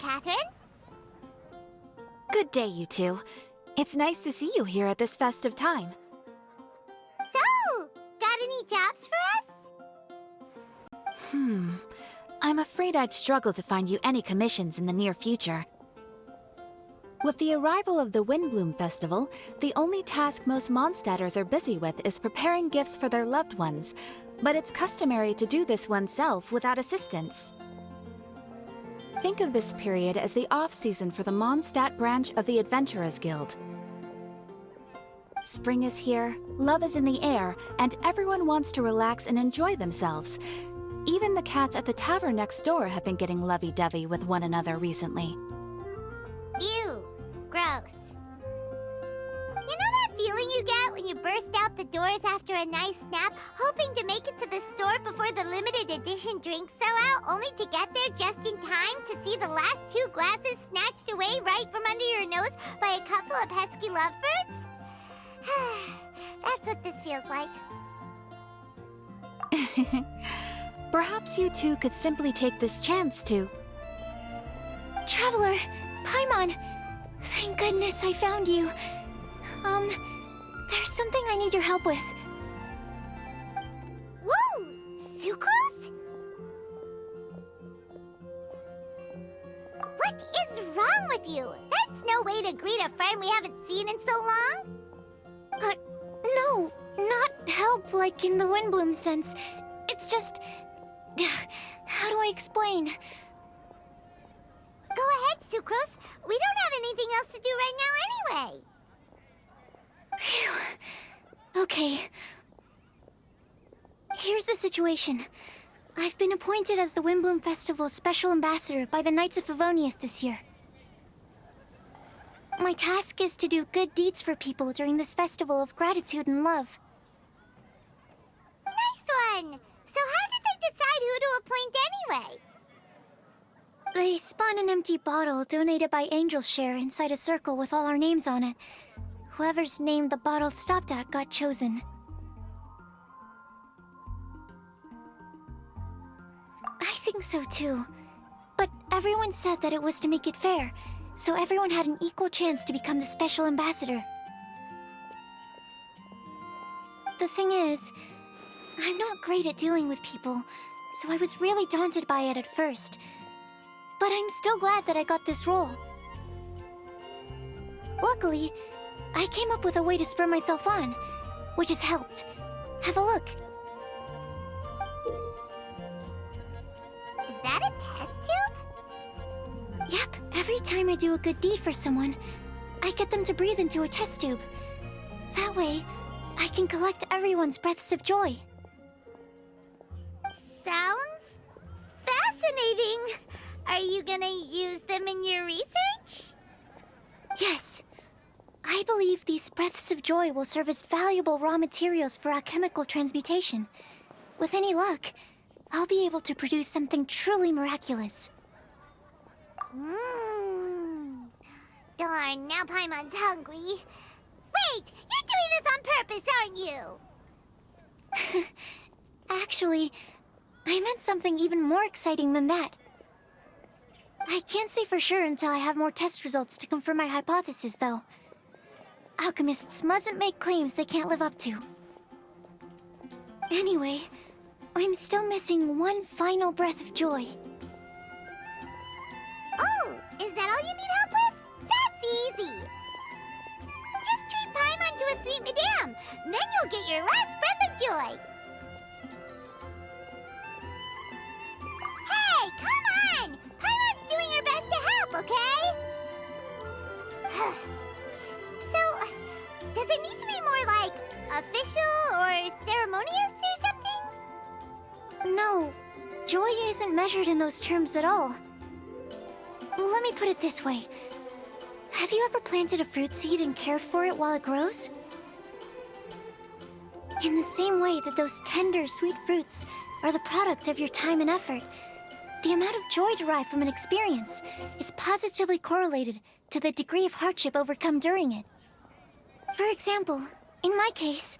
Catherine. Good day, you two. It's nice to see you here at this festive time. So, got any jobs for us? I'm afraid I'd struggle to find you any commissions in the near future. With the arrival of the Windbloom Festival, the only task most Mondstadters are busy with is preparing gifts for their loved ones, but it's customary to do this oneself without assistance. Think of this period as the off-season for the Mondstadt branch of the Adventurers Guild. Spring is here, love is in the air, and everyone wants to relax and enjoy themselves. Even the cats at the tavern next door have been getting lovey-dovey with one another recently. Ew, gross. You know that feeling you get when you burst out the doors after a nice nap, hoping to make it to the store before the limited edition drinks sell out, only to get there just in time to see the last 2 glasses snatched away right from under your nose by a couple of pesky lovebirds? That's what this feels like. Perhaps you two could simply take this chance to... Traveler! Paimon! Thank goodness I found you. There's something I need your help with. Whoa! Sucrose? What is wrong with you? That's no way to greet a friend we haven't seen in so long. No, not help like in the Windbloom sense. It's just... How do I explain? Go ahead, Sucrose. We don't have anything else to do right now anyway. Phew. Okay. Here's the situation. I've been appointed as the Windbloom Festival's special ambassador by the Knights of Favonius this year. My task is to do good deeds for people during this festival of gratitude and love. Nice one! So how did they decide who to appoint anyway? They spun an empty bottle donated by Angel's Share inside a circle with all our names on it. Whoever's name the bottle stopped at got chosen. I think so too. But everyone said that it was to make it fair, so everyone had an equal chance to become the special ambassador. The thing is, I'm not great at dealing with people, so I was really daunted by it at first. But I'm still glad that I got this role. Luckily, I came up with a way to spur myself on, which has helped. Have a look. Is that a test tube? Yep, every time I do a good deed for someone, I get them to breathe into a test tube. That way, I can collect everyone's breaths of joy. Sounds fascinating. Are you gonna use them in your research? Yes. I believe these breaths of joy will serve as valuable raw materials for alchemical transmutation. With any luck, I'll be able to produce something truly miraculous. Darn, now Paimon's hungry. Wait, you're doing this on purpose, aren't you? Actually, I meant something even more exciting than that. I can't say for sure until I have more test results to confirm my hypothesis, though. Alchemists mustn't make claims they can't live up to. Anyway, I'm still missing one final breath of joy. Oh, is that all you need help with? That's easy. Just treat Paimon to a sweet madame, then you'll get your last breath of joy. Hey, come on! Paimon's doing her best to help, okay? So, does it need to be more like official or ceremonious or something? No, joy isn't measured in those terms at all. Let me put it this way. Have you ever planted a fruit seed and cared for it while it grows? In the same way that those tender, sweet fruits are the product of your time and effort, the amount of joy derived from an experience is positively correlated to the degree of hardship overcome during it. For example, in my case,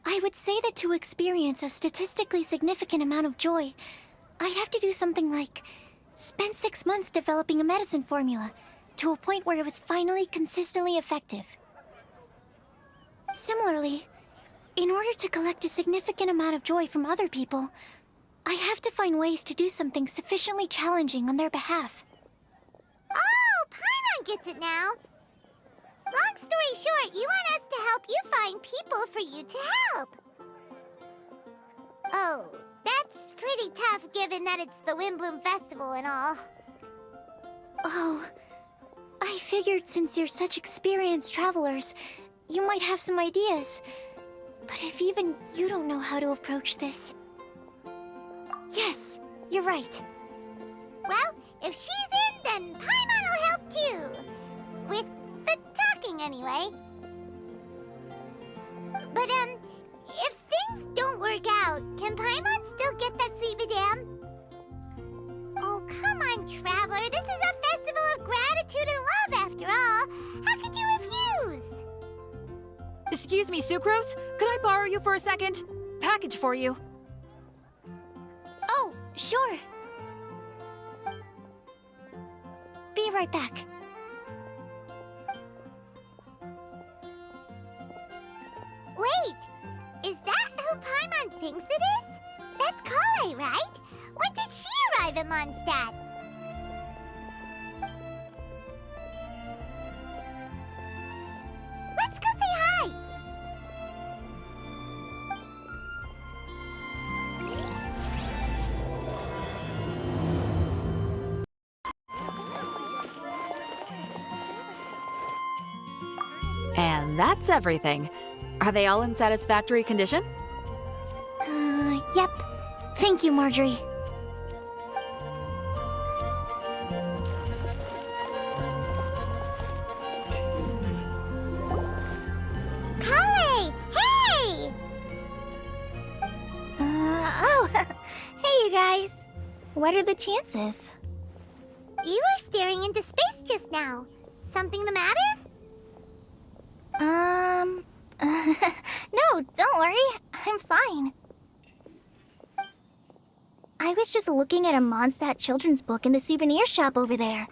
I would say that to experience a statistically significant amount of joy, I'd have to do something like spent 6 months developing a medicine formula to a point where it was finally consistently effective. Similarly, in order to collect a significant amount of joy from other people, I have to find ways to do something sufficiently challenging on their behalf. Oh, Paimon gets it now. Long story short, you want us to help you find people for you to help. Oh, that's pretty tough given that it's the Windbloom Festival and all. Oh, I figured since you're such experienced travelers, you might have some ideas. But if even you don't know how to approach this... Yes, you're right. Well, if she's in, then Paimon will help too. With the talking, anyway. But, if things don't work out, can Paimon still get that sweet madame? Oh, come on, Traveler. This is a festival of gratitude and love, after all. How could you refuse? Excuse me, Sucrose? Could I borrow you for a second? Package for you. Oh, sure. Be right back. Wait! Is that who Paimon thinks it is? That's Kale, right? When did she arrive at Moндштадт? Let's go say hi! And that's everything. Are they all in satisfactory condition? Yep. Thank you, Marjorie. Kale! Hey! Oh, hey you guys. What are the chances? You were staring into space just now. Something the matter? No, don't worry. I'm fine. I was just looking at a Moндштадт children's book in the souvenir shop over there.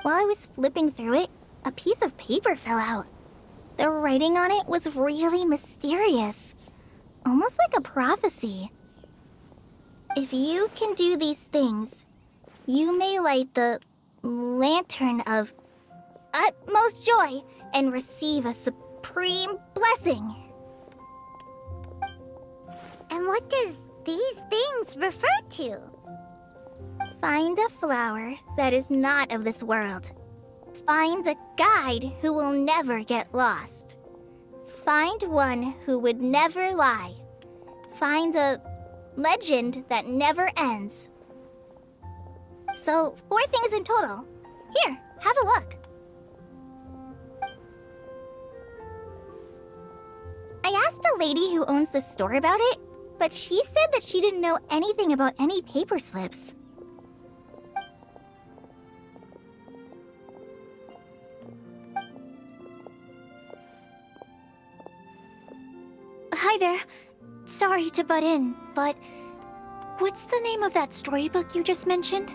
While I was flipping through it, a piece of paper fell out. The writing on it was really mysterious. Almost like a prophecy. If you can do these things, you may light the lantern of utmost joy and receive a supreme blessing. And what does these things refer to? Find a flower that is not of this world. Find a guide who will never get lost. Find one who would never lie. Find a legend that never ends. So, 4 things in total. Here, have a look. I asked a lady who owns the store about it, but she said that she didn't know anything about any paper slips. Hi there. Sorry to butt in, but what's the name of that storybook you just mentioned?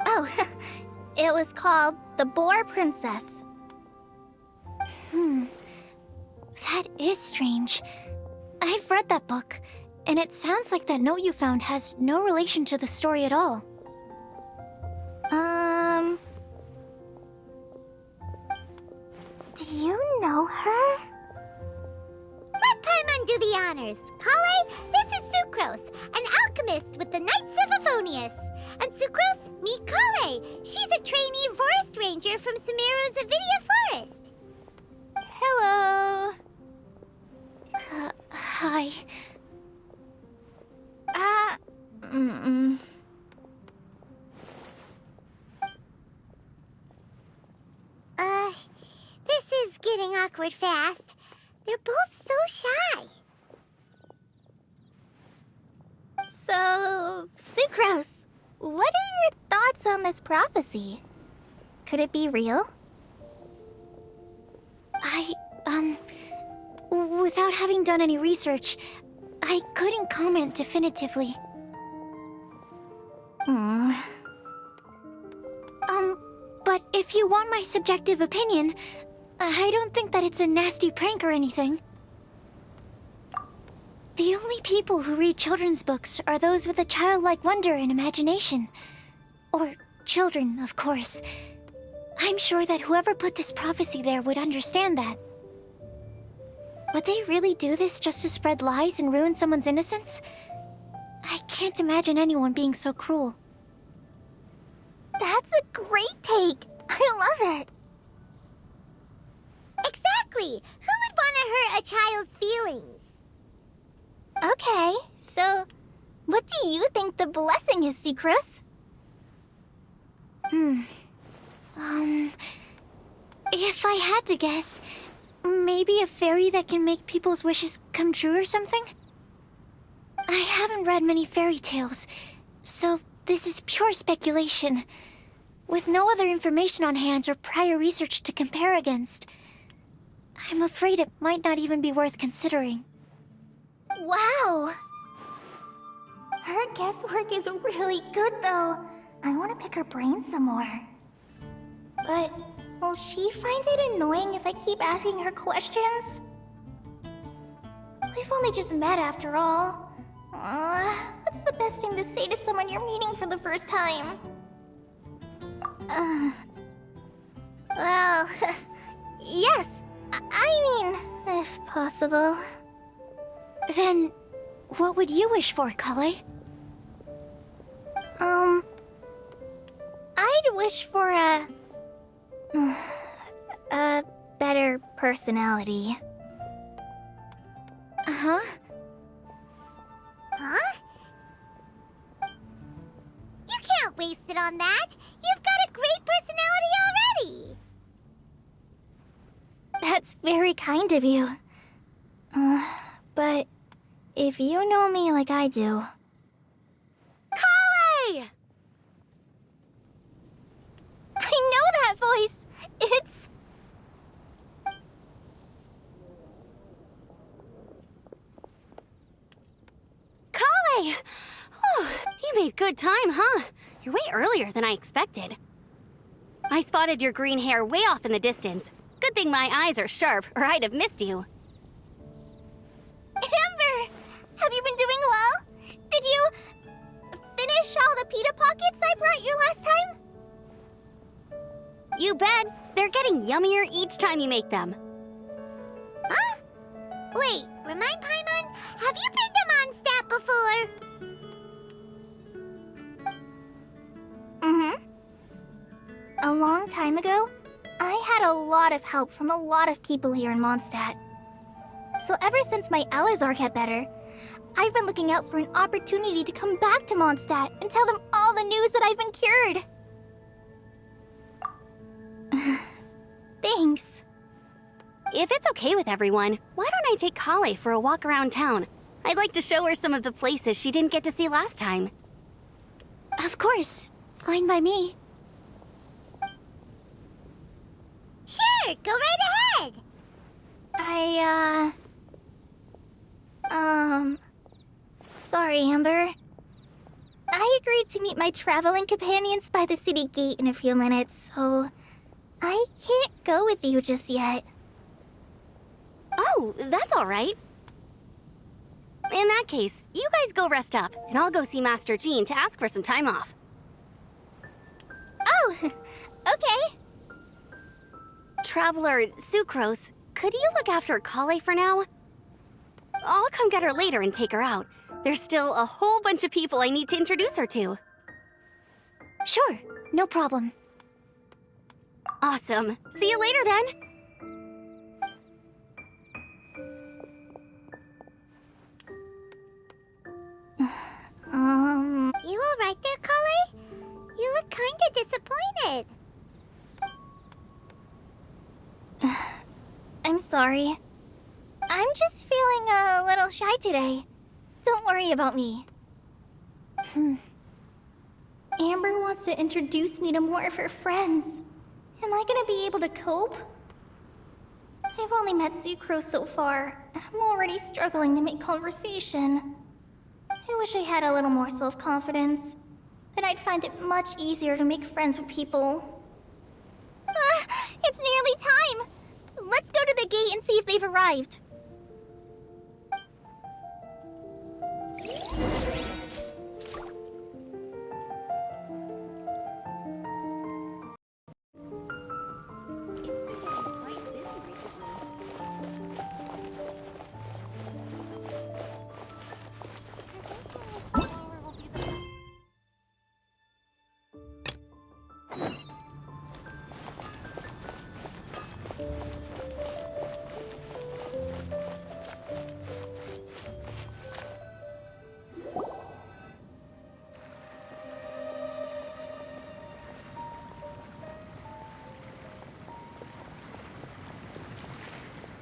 Oh, it was called The Boar Princess. That is strange. I've read that book, and it sounds like that note you found has no relation to the story at all. Do you know her? Let Paimon do the honors. Kale, this is Sucrose, an alchemist with the Knights of Favonius. And Sucrose, meet Kale. She's a trainee forest ranger from Sumeru's Avidia Forest. Hello. Hi. This is getting awkward fast. They're both so shy. So, Sucrose, what are your thoughts on this prophecy? Could it be real? Without having done any research, I couldn't comment definitively. But if you want my subjective opinion, I don't think that it's a nasty prank or anything. The only people who read children's books are those with a childlike wonder and imagination. Or children, of course. I'm sure that whoever put this prophecy there would understand that. Would they really do this just to spread lies and ruin someone's innocence? I can't imagine anyone being so cruel. That's a great take! I love it! Exactly! Who would want to hurt a child's feelings? Okay, so what do you think the blessing is, Sucrose? If I had to guess, maybe a fairy that can make people's wishes come true or something? I haven't read many fairy tales, so this is pure speculation. With no other information on hand or prior research to compare against, I'm afraid it might not even be worth considering. Wow! Her guesswork is really good, though. I want to pick her brain some more. But will she find it annoying if I keep asking her questions? We've only just met after all. What's the best thing to say to someone you're meeting for the first time? Well, yes. I mean, if possible. Then, what would you wish for, Kale? I'd wish for a better personality. Uh-huh. Huh? You can't waste it on that! You've got a great personality already! That's very kind of you. But if you know me like I do... Kale! I know that voice! It's... Kale! Oh, you made good time, huh? You're way earlier than I expected. I spotted your green hair way off in the distance. Good thing my eyes are sharp, or I'd have missed you. Amber! Have you been doing well? Did you finish all the pita pockets I brought you last time? You bet! They're getting yummier each time you make them. Huh? Wait, remind Paimon, have you been to Moндштадт before? A long time ago, I had a lot of help from a lot of people here in Moндштадт. So ever since my Elazar got better, I've been looking out for an opportunity to come back to Moндштадт and tell them all the news that I've been cured. Thanks. If it's okay with everyone, why don't I take Kale for a walk around town? I'd like to show her some of the places she didn't get to see last time. Of course. Fine by me. Sure, go right ahead. Sorry, Amber. I agreed to meet my traveling companions by the city gate in a few minutes, so I can't go with you just yet. Oh, that's all right. In that case, you guys go rest up, and I'll go see Master Jean to ask for some time off. Oh, okay. Traveler Sucrose, could you look after Kale for now? I'll come get her later and take her out. There's still a whole bunch of people I need to introduce her to. Sure, no problem. Awesome. See you later then. You all right there, Kale? You look kinda disappointed. I'm sorry. I'm just feeling a little shy today. Don't worry about me. Amber wants to introduce me to more of her friends. Am I gonna be able to cope? I've only met Sucrose so far, and I'm already struggling to make conversation. I wish I had a little more self-confidence. then I'd find it much easier to make friends with people. It's nearly time! Let's go to the gate and see if they've arrived. It's been getting quite busy recently. I think tomorrow will be the...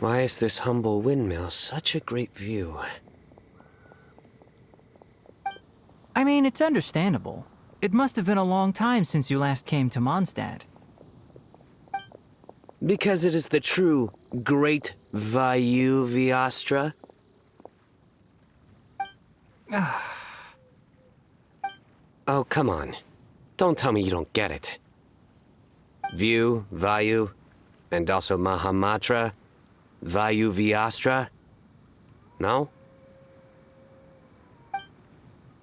Why is this humble windmill such a great view? I mean, it's understandable. It must have been a long time since you last came to Moндштадт. Because it is the true Great Vayu Viastra? Oh, come on. Don't tell me you don't get it. View, Vayu, and also Mahamatra, Vayu Viastra? No?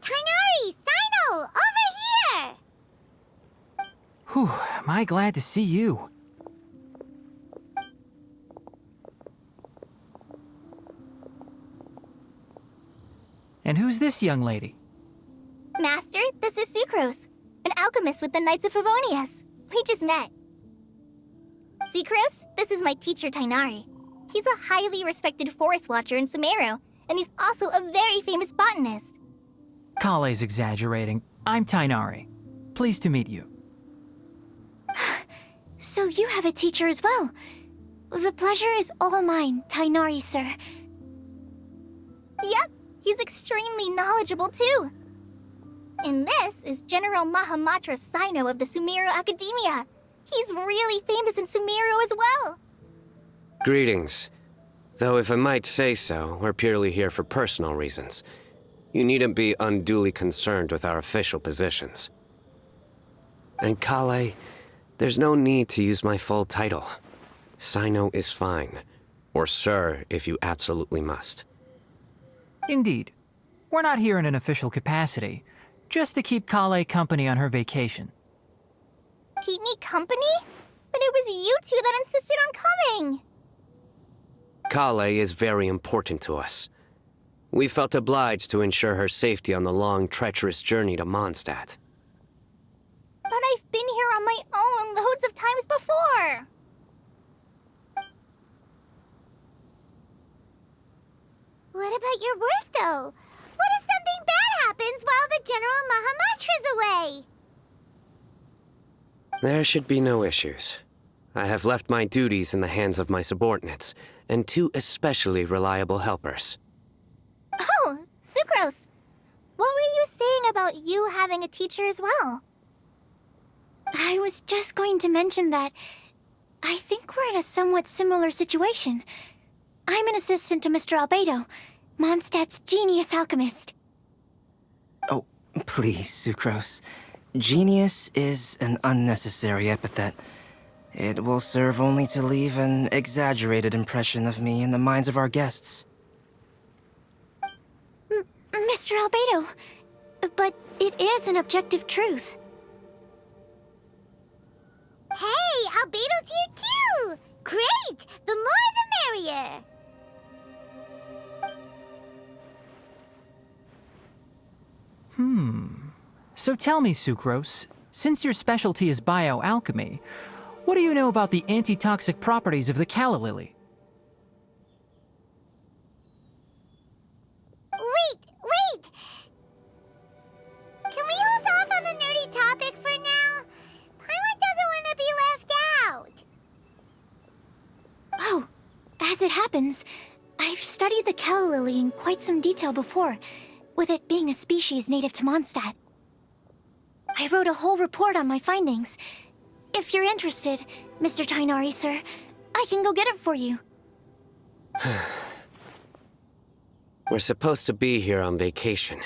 Kainari! Sino! Over here! Whew, am I glad to see you. And who's this young lady? Master, this is Sucrose, an alchemist with the Knights of Favonius. We just met. Sucrose, this is my teacher Tighnari. He's a highly respected forest watcher in Sumeru, and he's also a very famous botanist. Kale's exaggerating. I'm Tighnari. Pleased to meet you. So you have a teacher as well. The pleasure is all mine, Tighnari, sir. Yep, he's extremely knowledgeable too. And this is General Mahamatra Sino of the Sumeru Academia. He's really famous in Sumeru as well. Greetings. Though if I might say so, we're purely here for personal reasons. You needn't be unduly concerned with our official positions. And Kale, there's no need to use my full title. Sino is fine. Or sir, if you absolutely must. Indeed. We're not here in an official capacity, just to keep Kale company on her vacation. Keep me company? But it was you two that insisted on coming. Kale is very important to us. We felt obliged to ensure her safety on the long, treacherous journey to Moндштадт. But I've been here on my own loads of times before. What about your work, though? What if something bad happens while the General Mahamatra's away? There should be no issues. I have left my duties in the hands of my subordinates, and two especially reliable helpers. Oh, Sucrose. What were you saying about you having a teacher as well? I was just going to mention that I think we're in a somewhat similar situation. I'm an assistant to Mr. Albedo, Mondstadt's genius alchemist. Oh, please, Sucrose. Genius is an unnecessary epithet. It will serve only to leave an exaggerated impression of me in the minds of our guests. Mr. Albedo, but it is an objective truth. Hey, Albedo's here too! Great! The more the merrier! So tell me, Sucrose, since your specialty is bioalchemy, what do you know about the antitoxic properties of the calla lily? Wait! Can we hold off on the nerdy topic for now? Paimon doesn't want to be left out. Oh, as it happens, I've studied the calla lily in quite some detail before, with it being a species native to Moндштадт. I wrote a whole report on my findings. If you're interested, Mr. Tighnari, sir, I can go get it for you. We're supposed to be here on vacation,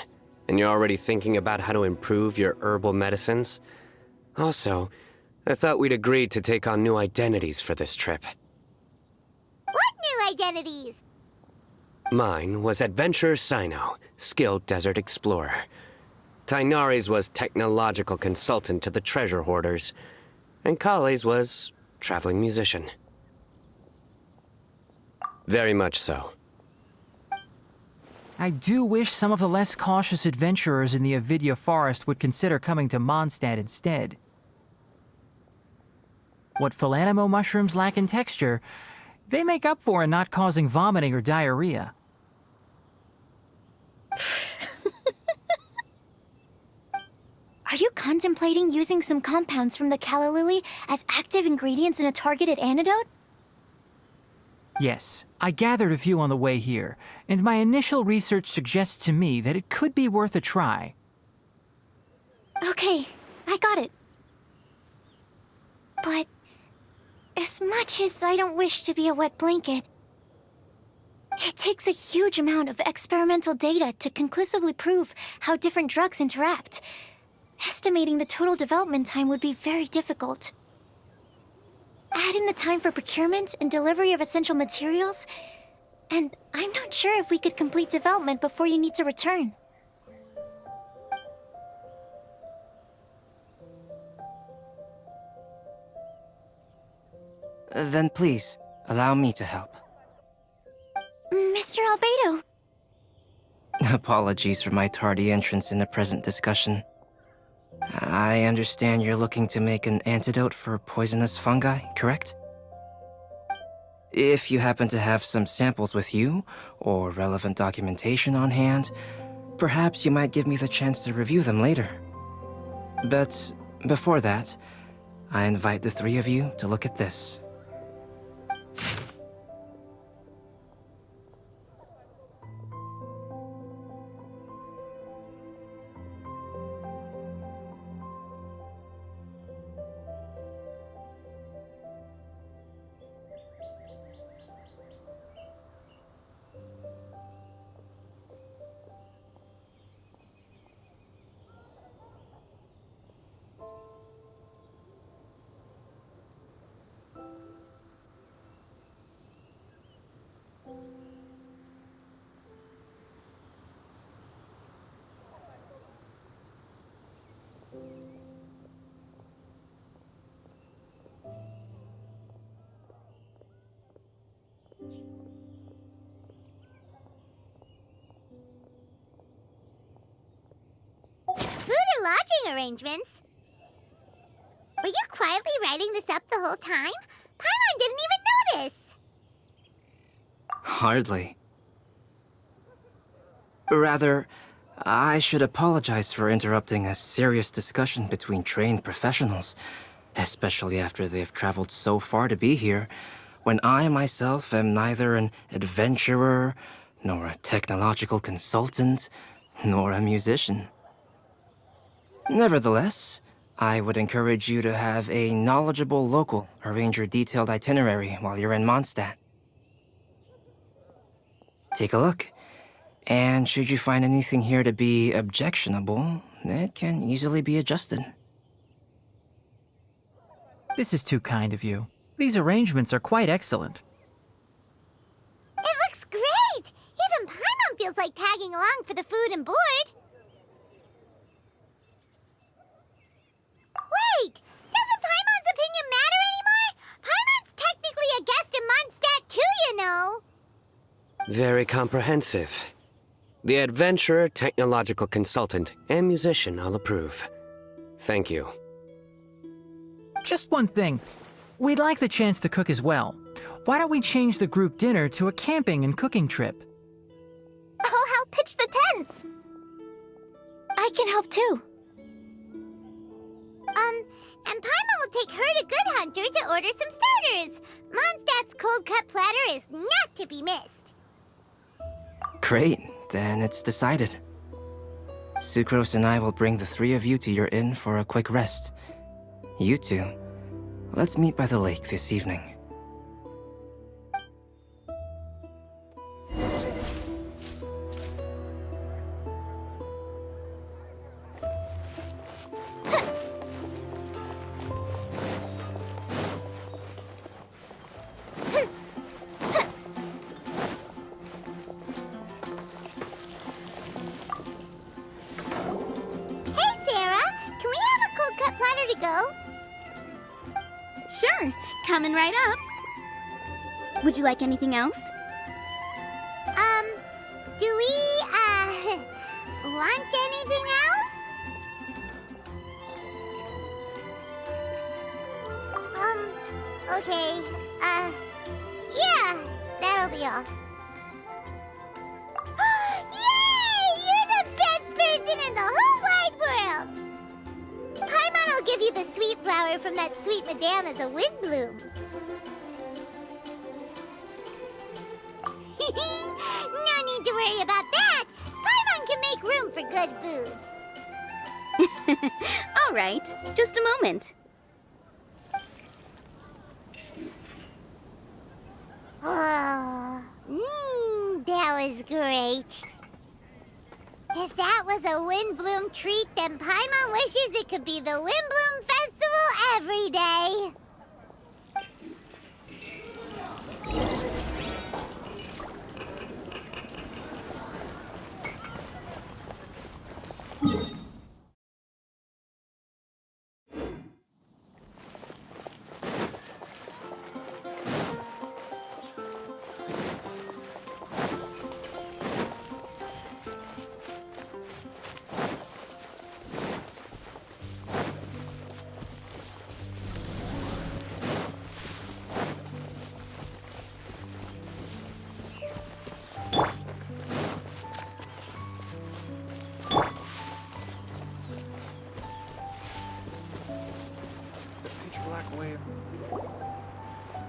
And you're already thinking about how to improve your herbal medicines? Also, I thought we'd agreed to take on new identities for this trip. What new identities? Mine was Adventurer Sino, skilled desert explorer. Tainari's was technological consultant to the treasure hoarders. And Kale's was traveling musician. Very much so. I do wish some of the less cautious adventurers in the Avidya forest would consider coming to Mondstadt instead. What Philanimo mushrooms lack in texture, they make up for in not causing vomiting or diarrhea. Are you contemplating using some compounds from the calla lily as active ingredients in a targeted antidote? Yes, I gathered a few on the way here, and my initial research suggests to me that it could be worth a try. Okay, I got it. But as much as I don't wish to be a wet blanket, it takes a huge amount of experimental data to conclusively prove how different drugs interact. Estimating the total development time would be very difficult. Add in the time for procurement and delivery of essential materials, and I'm not sure if we could complete development before you need to return. Then please, allow me to help. Mr. Albedo! Apologies for my tardy entrance in the present discussion. I understand you're looking to make an antidote for poisonous fungi, correct? If you happen to have some samples with you, or relevant documentation on hand, perhaps you might give me the chance to review them later. But before that, I invite the three of you to look at this. Food and lodging arrangements? Were you quietly writing this up the whole time? Paimon didn't even notice! Hardly. Rather, I should apologize for interrupting a serious discussion between trained professionals, especially after they've traveled so far to be here, when I myself am neither an adventurer, nor a technological consultant, nor a musician. Nevertheless, I would encourage you to have a knowledgeable local arrange your detailed itinerary while you're in Mondstadt. Take a look, and should you find anything here to be objectionable, it can easily be adjusted. This is too kind of you. These arrangements are quite excellent. It looks great! Even Paimon feels like tagging along for the food and board. Wait! Doesn't Paimon's opinion matter anymore? Paimon's technically a guest in Mondstadt too, you know! Very comprehensive. The adventurer, technological consultant, and musician all approve. Thank you. Just one thing. We'd like the chance to cook as well. Why don't we change the group dinner to a camping and cooking trip? I'll help pitch the tents! I can help too. And Paimon will take her to Good Hunter to order some starters. Mondstadt's cold-cut platter is not to be missed. Great, then it's decided. Sucrose and I will bring the three of you to your inn for a quick rest. You two, let's meet by the lake this evening. Coming right up. Would you like anything else? Do we, want anything else? Okay, yeah, that'll be all. Yay! You're the best person in the whole wide world! Paimon will give you the sweet flower from that sweet madame as a wind bloom. No need to worry about that! Paimon can make room for good food. All right, just a moment. Oh, that was great. If that was a Windbloom treat, then Paimon wishes it could be the Windbloom Festival every day.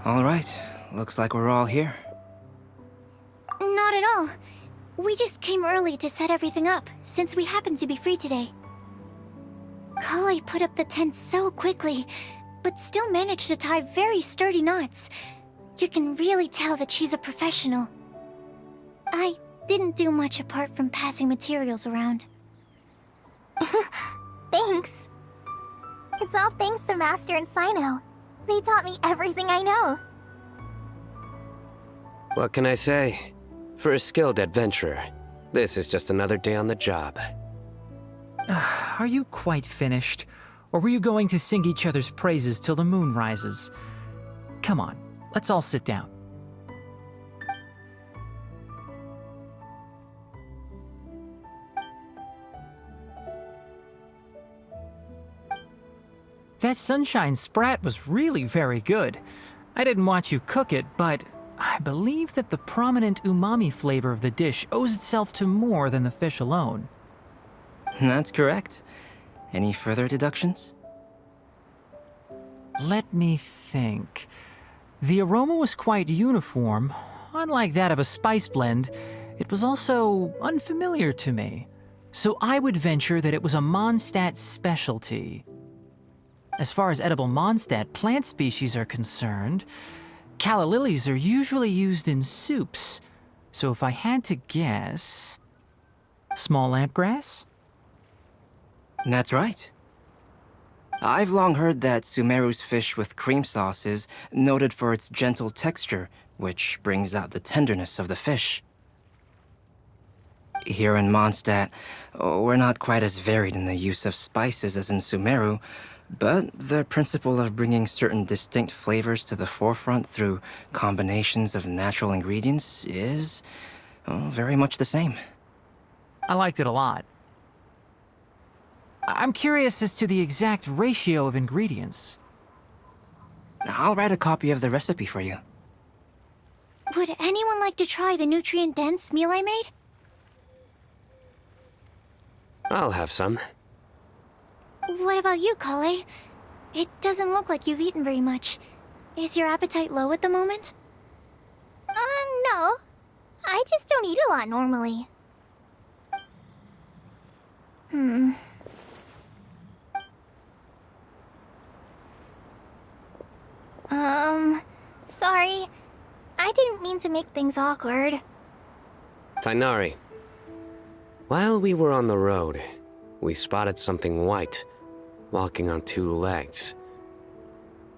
All right, looks like we're all here. Not at all. We just came early to set everything up, since we happen to be free today. Kale put up the tent so quickly, but still managed to tie very sturdy knots. You can really tell that she's a professional. I didn't do much apart from passing materials around. Thanks. It's all thanks to Master and Sino. They taught me everything I know. What can I say? For a skilled adventurer, this is just another day on the job. Are you quite finished? Or were you going to sing each other's praises till the moon rises? Come on, let's all sit down. That sunshine sprat was really very good. I didn't watch you cook it, but I believe that the prominent umami flavor of the dish owes itself to more than the fish alone. That's correct. Any further deductions? Let me think. The aroma was quite uniform. Unlike that of a spice blend, it was also unfamiliar to me. So I would venture that it was a Moндштадт specialty. As far as edible Moндштадт plant species are concerned, calla lilies are usually used in soups. So if I had to guess... small lampgrass? That's right. I've long heard that Sumeru's fish with cream sauce is noted for its gentle texture, which brings out the tenderness of the fish. Here in Moндштадт, we're not quite as varied in the use of spices as in Sumeru, but the principle of bringing certain distinct flavors to the forefront through combinations of natural ingredients is very much the same. I liked it a lot. I'm curious as to the exact ratio of ingredients. I'll write a copy of the recipe for you. Would anyone like to try the nutrient-dense meal I made? I'll have some. What about you, Kale? It doesn't look like you've eaten very much. Is your appetite low at the moment? No. I just don't eat a lot normally. Sorry. I didn't mean to make things awkward. Tighnari. While we were on the road, we spotted something white, walking on two legs.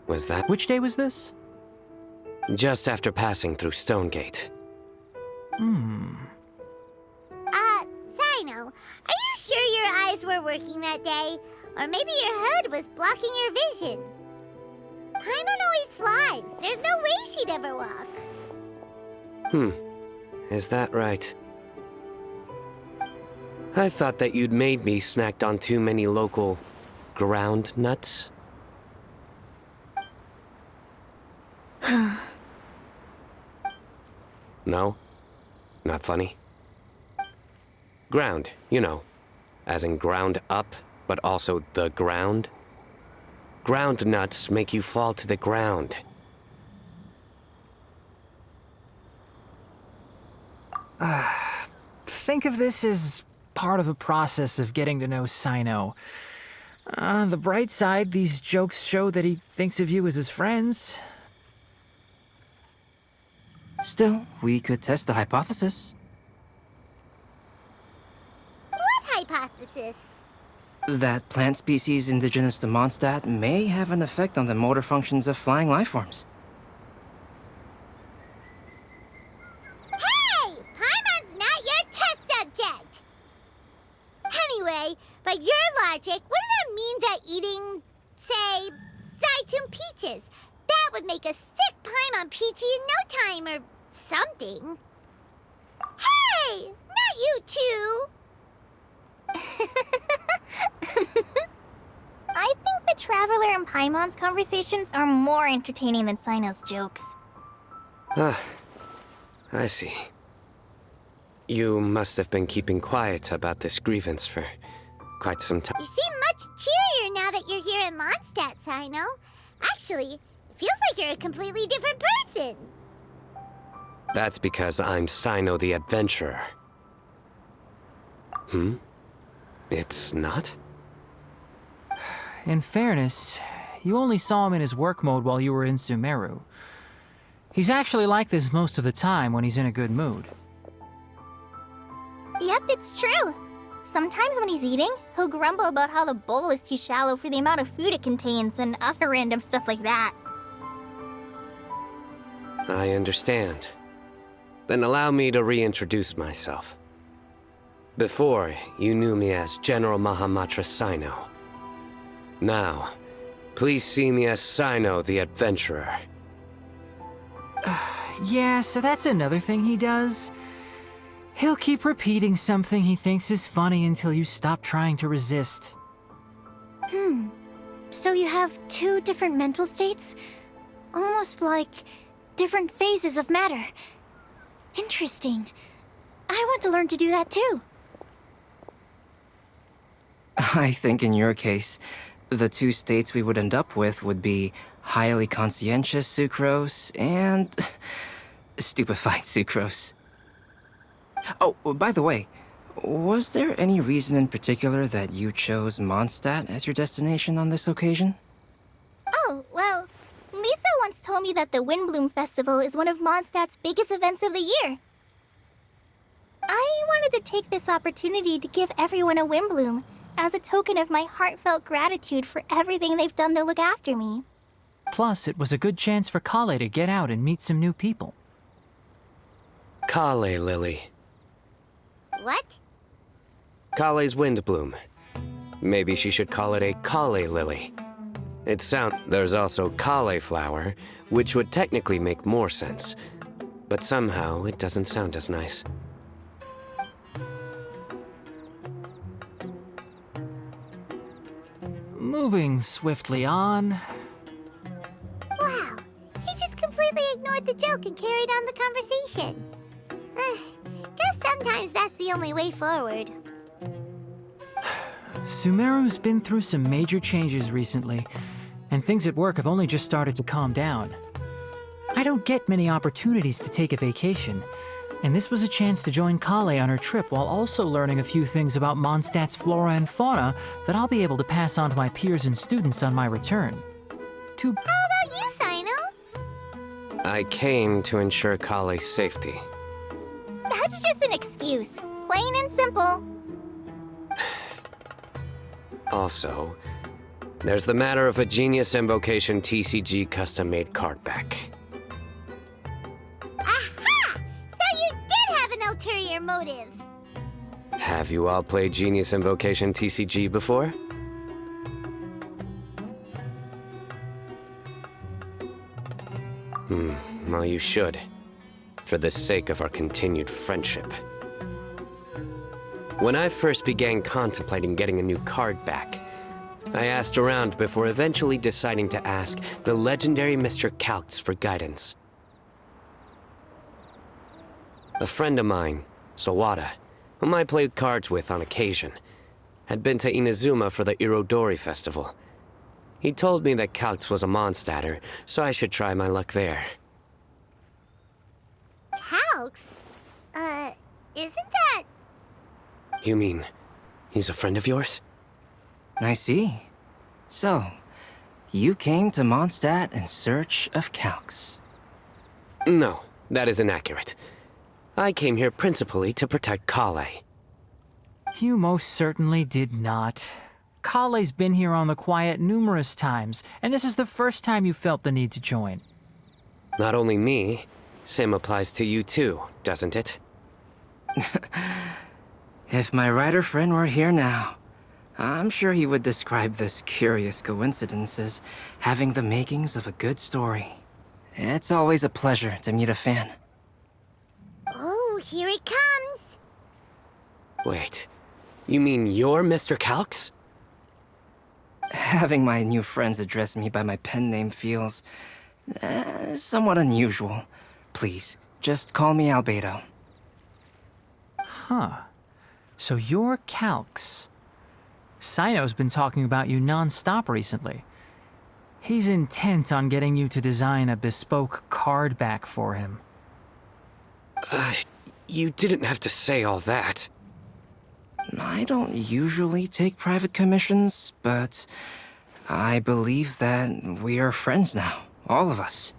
Was that... Which day was this? Just after passing through Stonegate. Sino, are you sure your eyes were working that day? Or maybe your hood was blocking your vision? Paimon always flies. There's no way she'd ever walk. Is that right? I thought that you'd made me snacked on too many local ground nuts. No? Not funny? Ground, you know. As in ground up, but also the ground. Ground nuts make you fall to the ground. Think of this as part of the process of getting to know Sino. On the bright side, these jokes show that he thinks of you as his friends. Still, we could test the hypothesis. What hypothesis? That plant species indigenous to Moндштадт may have an effect on the motor functions of flying lifeforms. Hey! Paimon's not your test subject! Anyway, by your logic, wouldn't that mean that eating, say, Zaitun peaches, that would make a sick Paimon peachy in no time or something? Hey! Not you two! I think the Traveler and Paimon's conversations are more entertaining than Sino's jokes. I see. You must have been keeping quiet about this grievance for quite some time. You seem much cheerier now that you're here in Moндштадт, Sino. Actually, it feels like you're a completely different person. That's because I'm Sino the Adventurer. It's not? In fairness, you only saw him in his work mode while you were in Sumeru. He's actually like this most of the time when he's in a good mood. Yep, it's true. Sometimes when he's eating, he'll grumble about how the bowl is too shallow for the amount of food it contains and other random stuff like that. I understand. Then allow me to reintroduce myself. Before, you knew me as General Mahamatra Sino. Now, please see me as Sino the Adventurer. Yeah, so that's another thing he does. He'll keep repeating something he thinks is funny until you stop trying to resist. So you have two different mental states? Almost like different phases of matter. Interesting. I want to learn to do that too. I think in your case, the two states we would end up with would be highly conscientious sucrose and stupefied sucrose. Oh, by the way, was there any reason in particular that you chose Moндштадт as your destination on this occasion? Oh, well, Lisa once told me that the Windbloom Festival is one of Mondstadt's biggest events of the year. I wanted to take this opportunity to give everyone a Windbloom as a token of my heartfelt gratitude for everything they've done to look after me. Plus, it was a good chance for Kale to get out and meet some new people. Kale Lily. What? Kale's Windbloom. Maybe she should call it a Kale Lily. There's also cauliflower, which would technically make more sense. But somehow, it doesn't sound as nice. Moving swiftly on. Wow. He just completely ignored the joke and carried on the conversation. Guess sometimes that's the only way forward. Sumeru's been through some major changes recently, and things at work have only just started to calm down. I don't get many opportunities to take a vacation, and this was a chance to join Kale on her trip while also learning a few things about Mondstadt's flora and fauna that I'll be able to pass on to my peers and students on my return. How about you, Sino? I came to ensure Kale's safety. That's just an excuse. Plain and simple. Also, there's the matter of a Genius Invocation TCG custom-made card back. Aha! So you did have an ulterior motive. Have you all played Genius Invocation TCG before? Well, you should. For the sake of our continued friendship. When I first began contemplating getting a new card back, I asked around before eventually deciding to ask the legendary Mr. Calx for guidance. A friend of mine, Sawada, whom I played cards with on occasion, had been to Inazuma for the Irodori festival. He told me that Calx was a Mondstadter, so I should try my luck there. Calx? Isn't that... You mean, he's a friend of yours? I see. So, you came to Mondstadt in search of Calx. No, that is inaccurate. I came here principally to protect Kale. You most certainly did not. Kale's been here on the quiet numerous times, and this is the first time you felt the need to join. Not only me, same applies to you too, doesn't it? If my writer friend were here now, I'm sure he would describe this curious coincidence as having the makings of a good story. It's always a pleasure to meet a fan. Oh, here he comes! Wait, you mean you're Mr. Calx? Having my new friends address me by my pen name feels... somewhat unusual. Please, just call me Albedo. Huh. So you're Calx. Sino's been talking about you non-stop recently. He's intent on getting you to design a bespoke card back for him. You didn't have to say all that. I don't usually take private commissions, but I believe that we are friends now, all of us.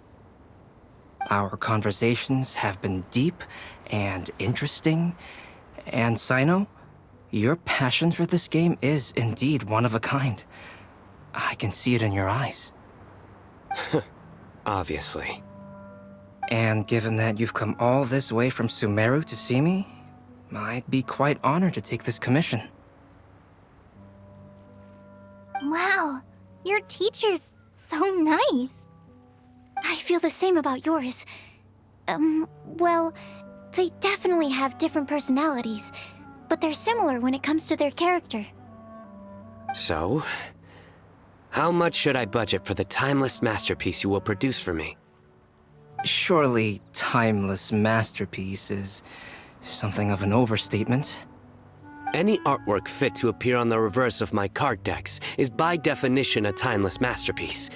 Our conversations have been deep and interesting, and Sino, your passion for this game is indeed one of a kind. I can see it in your eyes. Obviously. And given that you've come all this way from Sumeru to see me, I'd be quite honored to take this commission. Wow, your teacher's so nice. I feel the same about yours. Well, they definitely have different personalities, but they're similar when it comes to their character. So, how much should I budget for the timeless masterpiece you will produce for me? Surely, timeless masterpiece is something of an overstatement. Any artwork fit to appear on the reverse of my card decks is by definition a timeless masterpiece,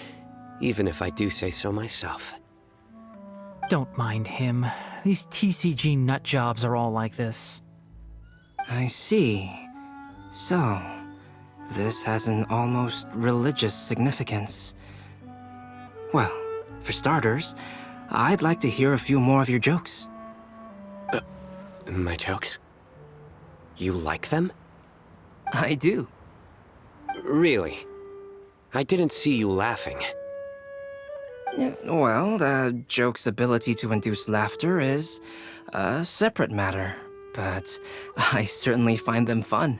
even if I do say so myself. Don't mind him. These TCG nutjobs are all like this. I see. So, this has an almost religious significance. Well, for starters, I'd like to hear a few more of your jokes. My jokes? You like them? I do. Really? I didn't see you laughing. Yeah, well, the joke's ability to induce laughter is a separate matter, but I certainly find them fun.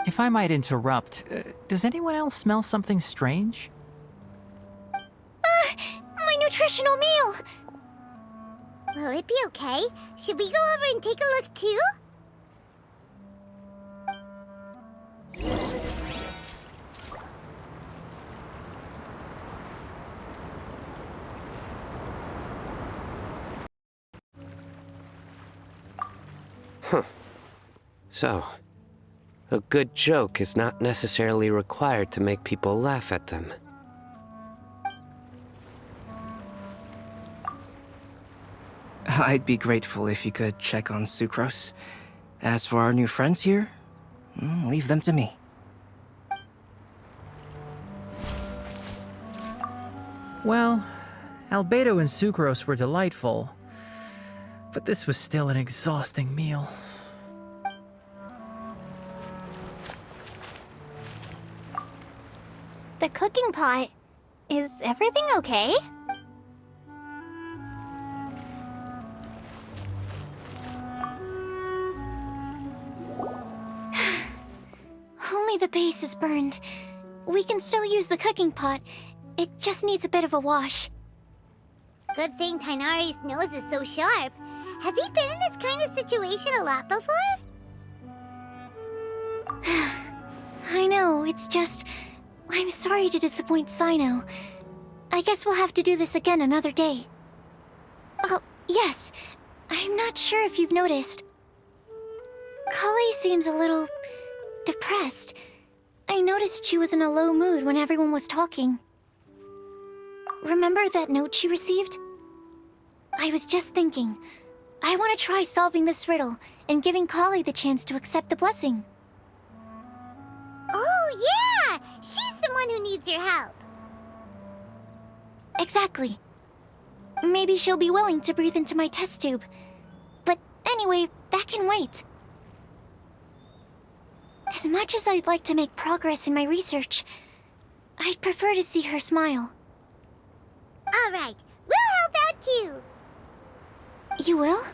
If I might interrupt, does anyone else smell something strange? My nutritional meal! Will it be okay? Should we go over and take a look too? So, a good joke is not necessarily required to make people laugh at them. I'd be grateful if you could check on Sucrose. As for our new friends here, leave them to me. Well, Albedo and Sucrose were delightful, but this was still an exhausting meal. The cooking pot. Is everything okay? Only the base is burned. We can still use the cooking pot. It just needs a bit of a wash. Good thing Tainari's nose is so sharp. Has he been in this kind of situation a lot before? I know, it's just... I'm sorry to disappoint Sino. I guess we'll have to do this again another day. Oh, yes. I'm not sure if you've noticed. Kale seems a little... depressed. I noticed she was in a low mood when everyone was talking. Remember that note she received? I was just thinking, I want to try solving this riddle and giving Kale the chance to accept the blessing. Oh, yeah! She's the one who needs your help. Exactly. Maybe she'll be willing to breathe into my test tube. But anyway, that can wait. As much as I'd like to make progress in my research, I'd prefer to see her smile. All right, we'll help out too. You will?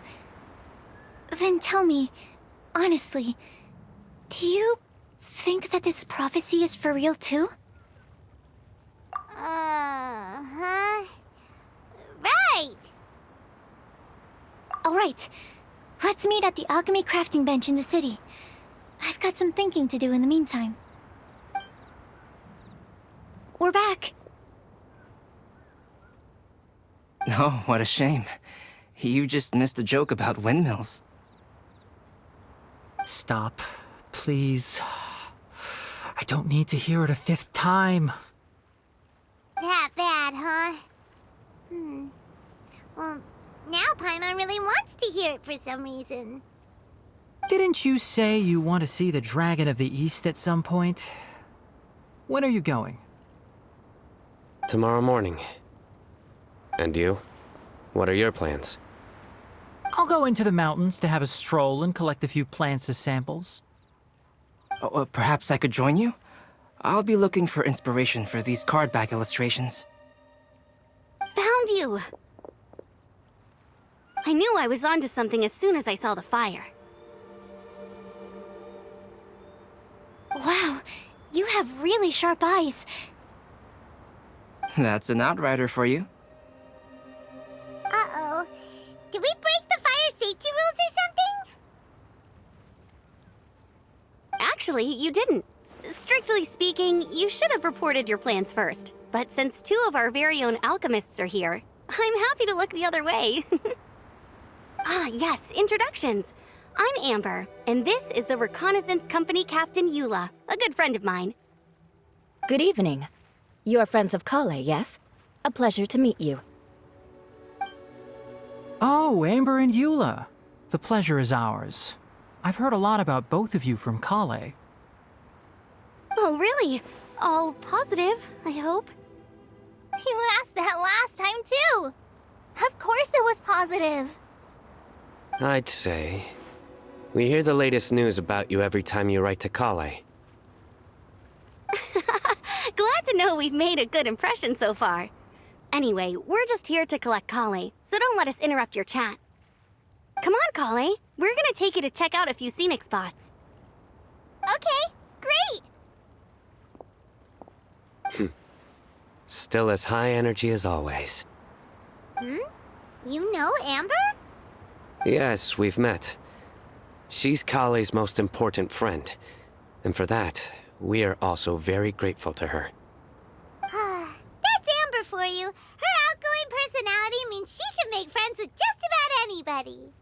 Then tell me, honestly, do you think that this prophecy is for real too? Huh? Right! Alright, let's meet at the alchemy crafting bench in the city. I've got some thinking to do in the meantime. We're back. Oh, what a shame. You just missed a joke about windmills. Stop, please. I don't need to hear it a fifth time. That bad, huh? Well, now Paimon really wants to hear it for some reason. Didn't you say you want to see the Dragon of the East at some point? When are you going? Tomorrow morning. And you? What are your plans? I'll go into the mountains to have a stroll and collect a few plants as samples. Oh, perhaps I could join you? I'll be looking for inspiration for these card back illustrations. Found you! I knew I was onto something as soon as I saw the fire. Wow, you have really sharp eyes. That's an outrider for you. Uh-oh. Did we break the fire safety rules or something? Actually, you didn't. Strictly speaking, you should have reported your plans first. But since two of our very own alchemists are here, I'm happy to look the other way. Ah, yes, introductions. I'm Amber, and this is the Reconnaissance Company Captain Eula, a good friend of mine. Good evening. You are friends of Kale, yes? A pleasure to meet you. Oh, Amber and Eula. The pleasure is ours. I've heard a lot about both of you from Kale. Oh, really? All positive, I hope. You asked that last time too. Of course it was positive. I'd say... we hear the latest news about you every time you write to Kale. Glad to know we've made a good impression so far. Anyway, we're just here to collect Kale, so don't let us interrupt your chat. Come on, Kale. We're gonna take you to check out a few scenic spots. Okay, great. Still as high energy as always. You know Amber? Yes, we've met. She's Kale's most important friend. And for that, we are also very grateful to her. That's Amber for you. Her outgoing personality means she can make friends with just about anybody.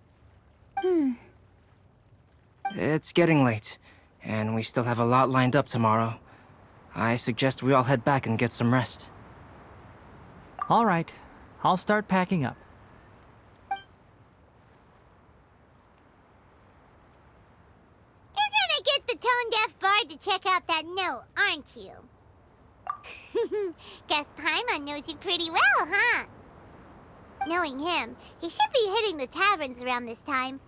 It's getting late, and we still have a lot lined up tomorrow. I suggest we all head back and get some rest. All right, I'll start packing up. You're gonna get the tone-deaf bard to check out that note, aren't you? Guess Paimon knows you pretty well, huh? Knowing him, he should be hitting the taverns around this time.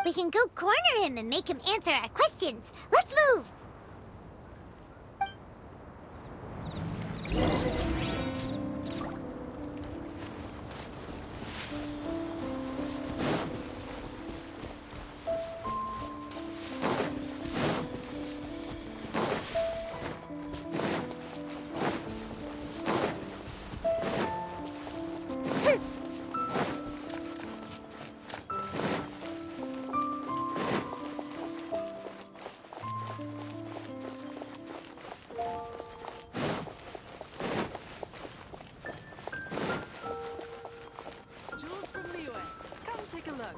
We can go corner him and make him answer our questions. Let's move! look.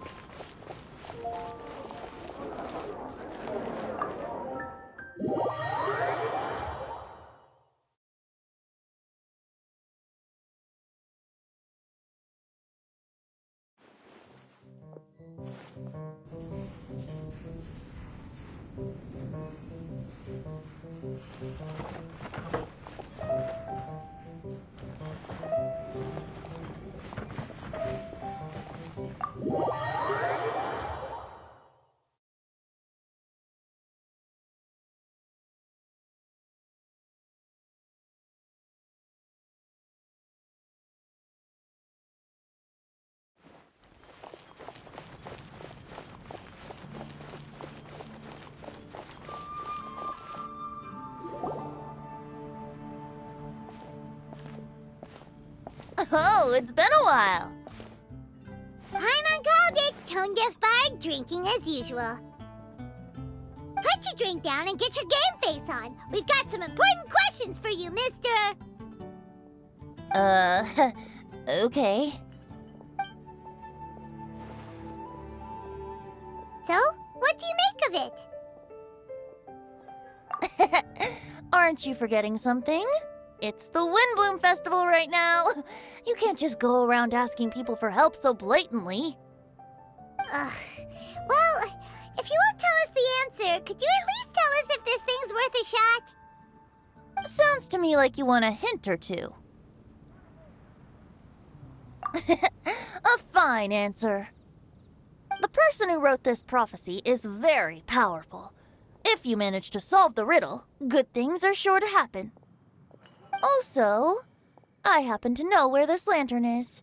Oh, it's been a while. Paimon called it, tone deaf bard, drinking as usual. Put your drink down and get your game face on. We've got some important questions for you, mister. Okay. So, what do you make of it? Aren't you forgetting something? It's the Windbloom Festival right now. You can't just go around asking people for help so blatantly. Ugh. Well, if you won't tell us the answer, could you at least tell us if this thing's worth a shot? Sounds to me like you want a hint or two. A fine answer. The person who wrote this prophecy is very powerful. If you manage to solve the riddle, good things are sure to happen. Also, I happen to know where this lantern is.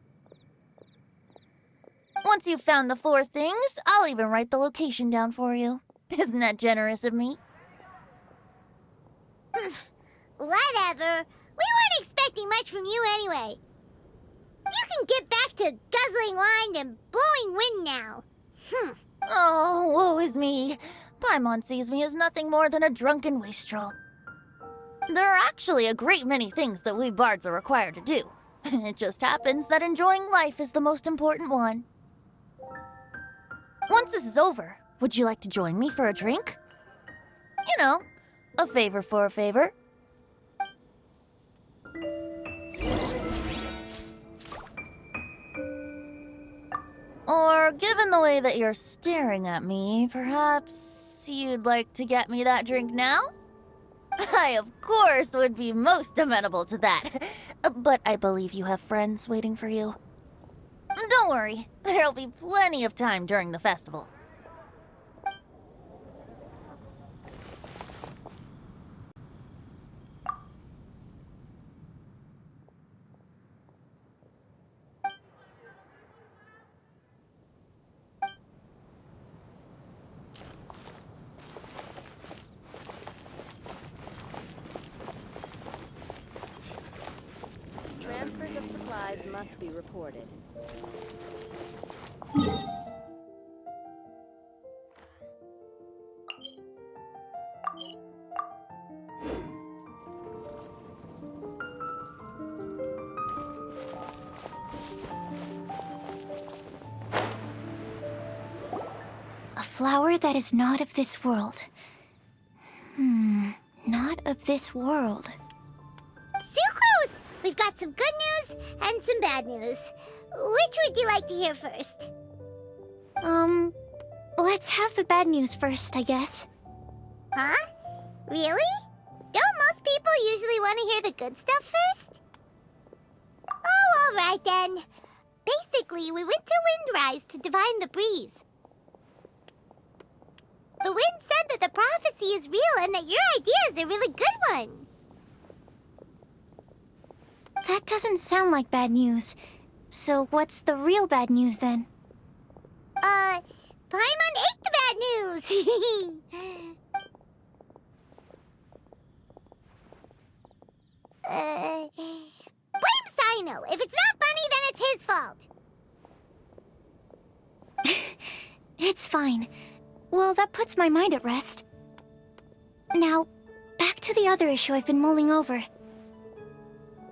Once you've found the 4 things, I'll even write the location down for you. Isn't that generous of me? Whatever. We weren't expecting much from you anyway. You can get back to guzzling wine and blowing wind now. Oh, woe is me. Paimon sees me as nothing more than a drunken wastrel. There are actually a great many things that we bards are required to do. It just happens that enjoying life is the most important one. Once this is over, would you like to join me for a drink? You know, a favor for a favor. Or, given the way that you're staring at me, perhaps you'd like to get me that drink now? I, of course, would be most amenable to that. But I believe you have friends waiting for you. Don't worry, there'll be plenty of time during the festival. Transfers of supplies must be reported. A flower that is not of this world. Not of this world. Sucrose! We've got some good news and some bad news. Which would you like to hear first? Let's have the bad news first, I guess. Huh? Really? Don't most people usually want to hear the good stuff first? Oh, all right then. Basically, we went to Windrise to divine the breeze. The wind said that the prophecy is real and that your idea is a really good one. That doesn't sound like bad news. So what's the real bad news then? Paimon ate the bad news! Blame Sino. If it's not funny, then it's his fault. It's fine. Well, that puts my mind at rest. Now, back to the other issue I've been mulling over.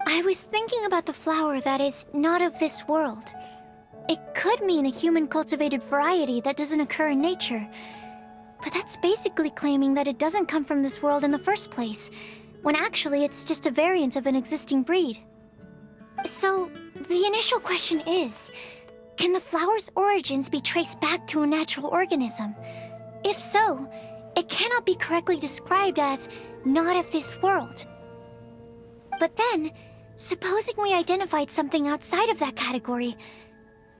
I was thinking about the flower that is not of this world. It could mean a human-cultivated variety that doesn't occur in nature. But that's basically claiming that it doesn't come from this world in the first place, when actually it's just a variant of an existing breed. So, the initial question is, can the flower's origins be traced back to a natural organism? If so, it cannot be correctly described as not of this world. But then, supposing we identified something outside of that category,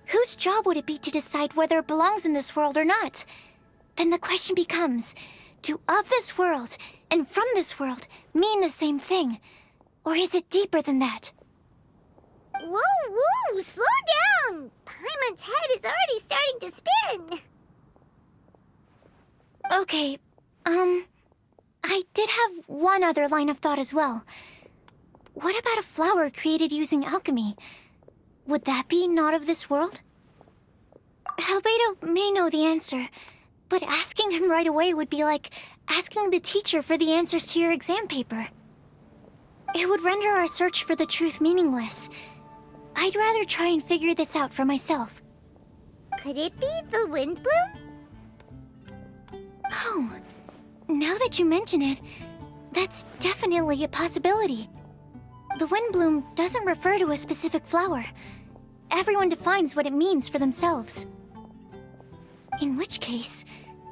whose job would it be to decide whether it belongs in this world or not? Then the question becomes, do of this world and from this world mean the same thing? Or is it deeper than that? Whoa, whoa, slow down! Paimon's head is already starting to spin! Okay, I did have one other line of thought as well. What about a flower created using alchemy? Would that be not of this world? Albedo may know the answer, but asking him right away would be like asking the teacher for the answers to your exam paper. It would render our search for the truth meaningless. I'd rather try and figure this out for myself. Could it be the wind bloom? Oh, now that you mention it, that's definitely a possibility. The wind bloom doesn't refer to a specific flower. Everyone defines what it means for themselves. In which case,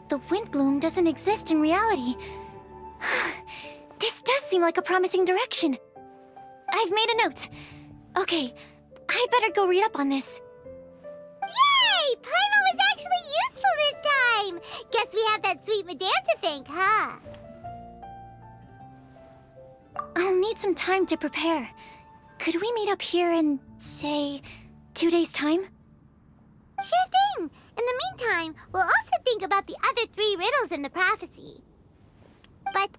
the wind bloom doesn't exist in reality. This does seem like a promising direction. I've made a note. Okay, I better go read up on this. Yay! Paimon was actually useful this time! Guess we have that sweet madame to thank, huh? I'll need some time to prepare. Could we meet up here in, say, 2 days' time? Sure thing! In the meantime, we'll also think about the other 3 riddles in the prophecy. But,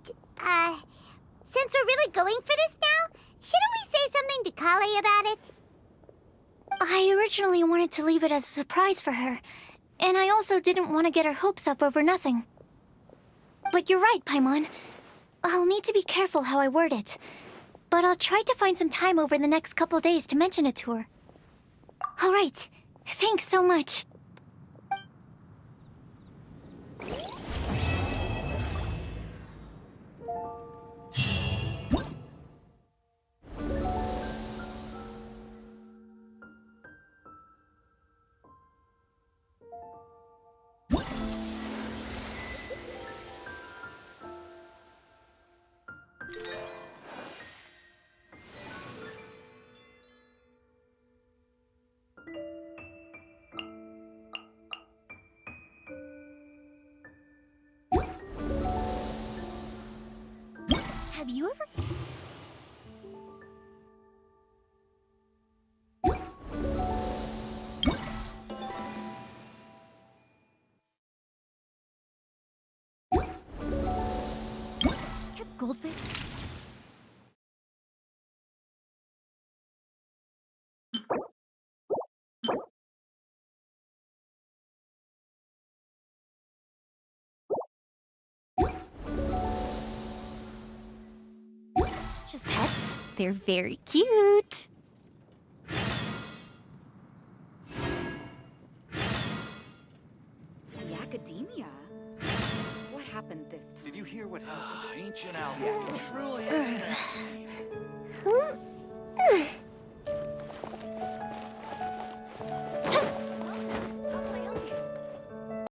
since we're really going for this now, shouldn't we say something to Kale about it? I originally wanted to leave it as a surprise for her, and I also didn't want to get her hopes up over nothing. But you're right, Paimon. I'll need to be careful how I word it. But I'll try to find some time over the next couple days to mention it to her. All right. Thanks so much. Have you ever... Goldfish? Just pets. They're very cute. The academia? What happened this time? Did you hear what happened? Ancient Albion truly is fascinating.